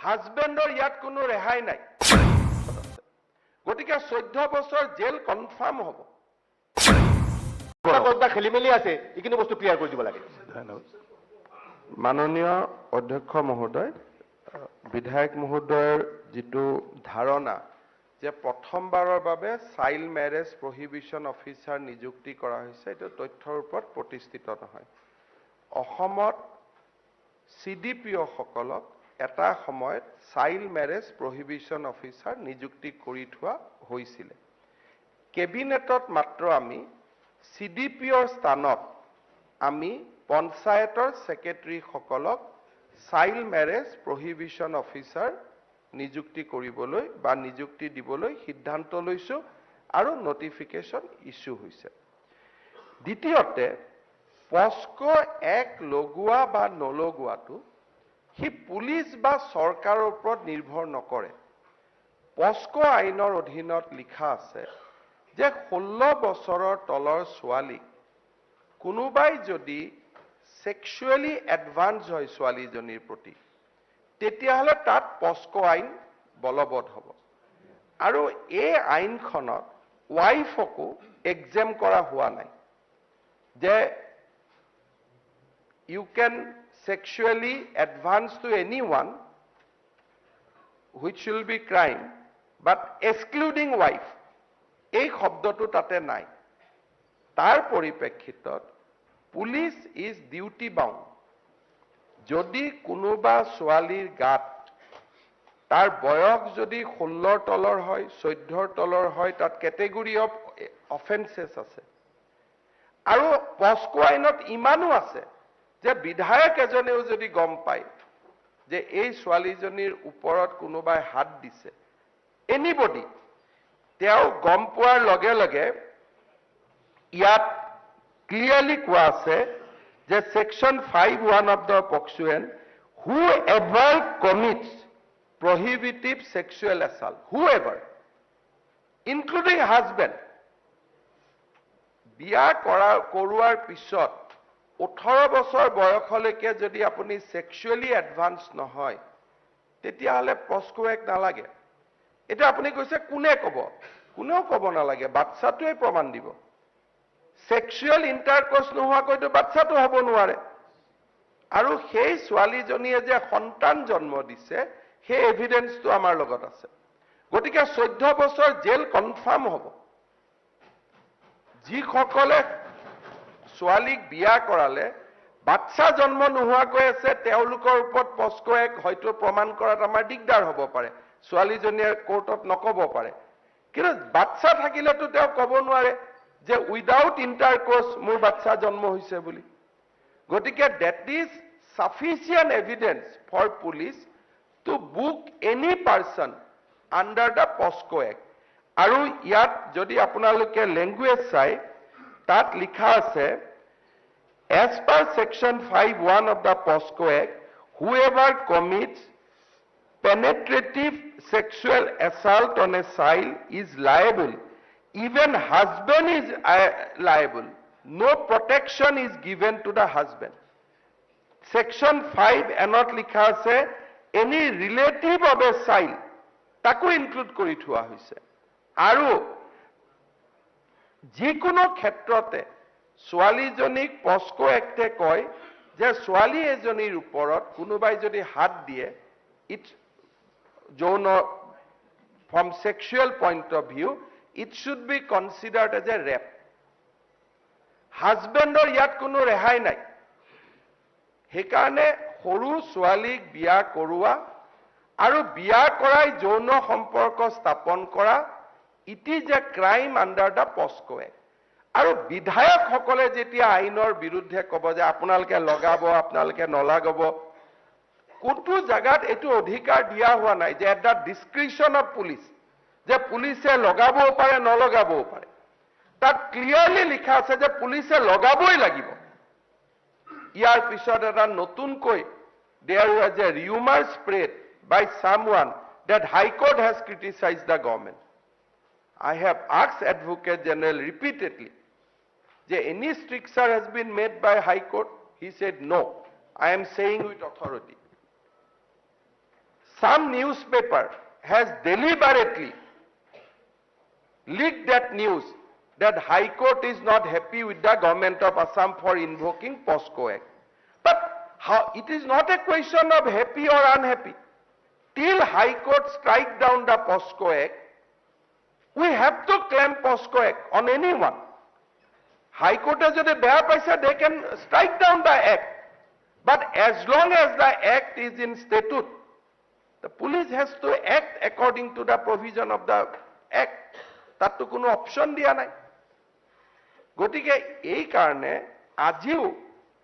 হাজবেণ্ডৰ ইয়াত কোনো ৰেহাই নাই গতিকে 14 বছৰ জেল কনফাৰ্ম হ'ব কথা খেলিমেলি আছে এইখিনি বস্তু ক্লিয়াৰ কৰি দিব লাগে মাননীয় অধ্যক্ষ মহোদয় বিধায়ক মহোদয়ৰ যিটো ধাৰণা যে প্ৰথমবাৰৰ বাবে চাইল্ড মেৰেজ প্ৰহিবিশ্যন অফিচাৰ নিযুক্তি কৰা হৈছে এইটো তথ্যৰ ওপৰত প্ৰতিষ্ঠিত নহয় অসমত CDPO সকলক এটা সময়ত চাইল্ড মেৰেজ প্ৰহিবিশ্যন অফিচাৰ নিযুক্তি কৰি থোৱা হৈছিল কেবিনেটত মাত্ৰ আমি CDPOৰ স্থানত আমি পঞ্চায়তৰ সেক্ৰেটাৰী সকলক চাইল্ড মেৰেজ প্ৰহিবিশ্যন অফিচাৰ নিযুক্তি কৰিবলৈ বা নিযুক্তি দিবলৈ সিদ্ধান্ত লৈছো আৰু নটিফিকেশন ইস্যু হৈছে দ্বিতীয়তে পস্কো এক লগোৱা বা নলগোৱাটো হি পুলিচ বা চৰকাৰৰ ওপৰত নিৰ্ভৰ নকৰে পস্কো আইনৰ অধীনত লিখা আছে যে 16 বছৰৰ তলৰ ছোৱালী কোনোবাই যদি সেক্সুৱেলি এডভান্স হয় ছোৱালীজনীৰ প্ৰতি তেতিয়াহলে তাত পস্কো আইন বলবৎ হ'ব আৰু এই আইনখনত ওয়াইফকো এক্সেম কৰা হোৱা নাই যে you can sexually advance to anyone which will be crime but excluding wife এই শব্দটো তাতে নাই তাৰ পৰিপ্ৰেক্ষিতত পুলিচ ইজ ডিউটি বাউন্ড যদি কোনোবা ছোৱালীৰ গাত তাৰ বয়স যদি 16 তলৰ হয় 14 তলৰ হয় তাত ক্যাটেগৰি অফ অফেন্সেস আছে আৰু পস্কো আইনত ইমানো আছে যে বিধায়ক এজনেও যদি গম পায় যে এই ছোৱালীজনীৰ ওপৰত কোনোবাই হাত দিছে এনিবডি তেওঁ গম পোৱাৰ লগে লগে ইয়াত ক্লিয়াৰলি কোৱা আছে যে section 5(1) of the POCSO whoever commits prohibitive sexual assault whoever including husband বিয়া কৰোৱাৰ পিছত 18 বছৰ বয়সলৈকে যদি আপুনি সেক্সুৱেলি এডভান্স নহয় তেতিয়াহলে পস্কো এক নালাগে এটা আপুনি কৈছে কোনে ক'ব কোনেও ক'ব নালাগে বাচ্চাটোৱে প্ৰমাণ দিব সেক্সুৱেল ইন্টাৰকোৰ্স নোহোৱাকৈতো বাচ্চাটো হ'ব নোৱাৰে আৰু সেই ছোৱালীজনীয়ে যে সন্তান জন্ম দিছে সেই এভিডেন্সটো আমাৰ লগত আছে গতিকে 14 বছৰ জেল কনফাৰ্ম হ'ব যিসকলে ছোৱালীক বিয়া কৰালে বাচ্চা জন্ম নোহোৱাকৈ আছে তেওঁলোকৰ ওপৰত পস্কো এক হয়তো প্ৰমাণ কৰাত আমাৰ দিগদাৰ হ'ব পাৰে ছোৱালীজনীয়ে কোৰ্টত নকব পাৰে কিন্তু বাচ্চা থাকিলেতো তেওঁ ক'ব নোৱাৰে যে উইদাউট ইন্টাৰকোৰ্স মোৰ বাচ্চা জন্ম হৈছে বুলি গতিকে that is sufficient evidence for police to book any person under the POCSO act আৰু ইয়াত যদি আপোনালোকে ল্যাঙ্গুৱেজ চাই তাত লিখা আছে as per section 5(1) of the POSCO Act whoever commits penetrative sexual assault on a child is liable even husband is liable no protection is given to the husband section 5 anot likha ase any relative of a child taku include kori thua hoise aru jikono khetrote ছোৱালীজনীক পস্কো একটে কয় যে ছোৱালী এজনীৰ ওপৰত কোনোবাই যদি হাত দিয়ে ইট যৌন from sexual point of view it should be considered as a rape হাজবেণ্ডৰ ইয়াত কোনো ৰেহাই নাই হেকাৰণে সৰু ছোৱালীক বিয়া কৰোৱা আৰু বিয়া কৰাই যৌন সম্পৰ্ক স্থাপন কৰা it is a crime under the POSCO Act আৰু বিধায়ক সকলে যেতিয়া আইনৰ বিৰুদ্ধে ক'ব যে আপোনালোকে লগাব আপোনালোকে নলাগাব কোনটো জায়গাত এটো অধিকাৰ দিয়া হোৱা নাই যে এট দা ডিসক্ৰিপশন অফ পুলিশ যে পুলিশে লগাবও পাৰে নলগাবও পাৰে তাত ক্লিয়াৰলি লিখা আছে যে পুলিশে লগাবই লাগিব ইয়াৰ পিছত এটা নতুনকৈ there was a rumor spread by someone that High Court has criticized the government I have asked Advocate General repeatedly that any stricture has been made by High Court. He said no. I am saying with authority. some newspaper has deliberately leaked that news that High Court is not happy with the government of Assam for invoking POSCO Act. But how, it is not a question of happy or unhappy. Till High Court strike down the POSCO Act, we have to claim POSCO Act on anyone. High Court has যদি বেয়া পাইছে, they can strike down the act. But as long as the act is in statute, the police has to act according to the provision of the act. তাততো কোনো option দিয়া নাই। গতিকে এই কাৰণে আজিও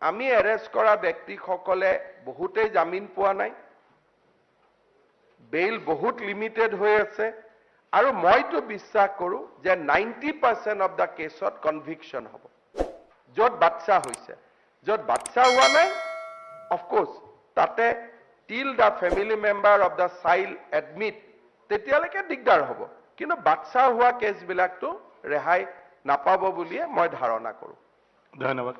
আমি এৰেষ্ট কৰা ব্যক্তিসকলে বহুতেই জামিন পোৱা নাই, বেইল বহুত লিমিটেড হৈ আছে, আৰু মইতো বিশ্বাস কৰোঁ যে 90% অফ দ্য কেছত কনভিকশ্যন হ'ব। য'ত বাচ্চা হৈছে, য'ত বাচ্চা হোৱা নাই, অফক'ৰ্ছ তাতে টিল the family member of the child admit, তেতিয়ালৈকে দিগদাৰ হ'ব। কিন্তু বাচ্চা হোৱা কেছবিলাকতো ৰেহাই নাপাব বুলিয়ে মই ধাৰণা কৰোঁ। ধন্যবাদ।